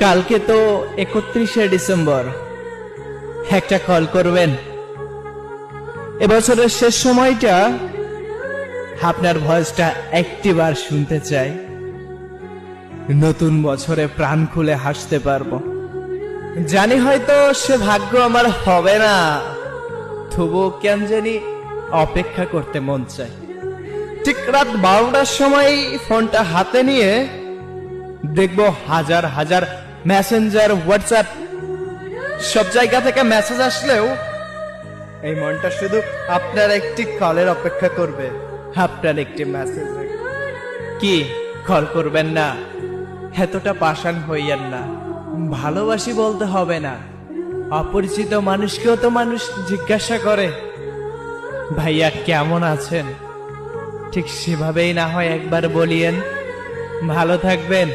কালকে তো 31শে ডিসেম্বর, একটা কল করবেন। এবছরের শেষ সময়টা আপনার ভয়েসটা একটিবার শুনতে চাই। নতুন বছরে প্রাণ খুলে হাসতে পারবো। জানি হয়তো সে ভাগ্য আমার হবে না, তবুও কেন জানি অপেক্ষা করতে মন চায়। ঠিক রাত 12টার সময় ফোনটা হাতে নিয়ে দেখবো হাজার হাজার মেসেঞ্জার, হোয়াটসঅ্যাপ সব জায়গা থেকে মেসেজ আসলেও এই মনটা শুধু আপনার একটি কলের অপেক্ষা করবে, আপনার একটি মেসেজ। কি কল করবেন না? এতটা পাষাণ হইয়েন না। ভালোবাসি বলতে হবে না, অপরিচিত মানুষকেও তো মানুষ জিজ্ঞাসা করে ভাইয়া কেমন আছেন। ঠিক সেভাবেই না হয় একবার বলিয়েন, ভালো থাকবেন।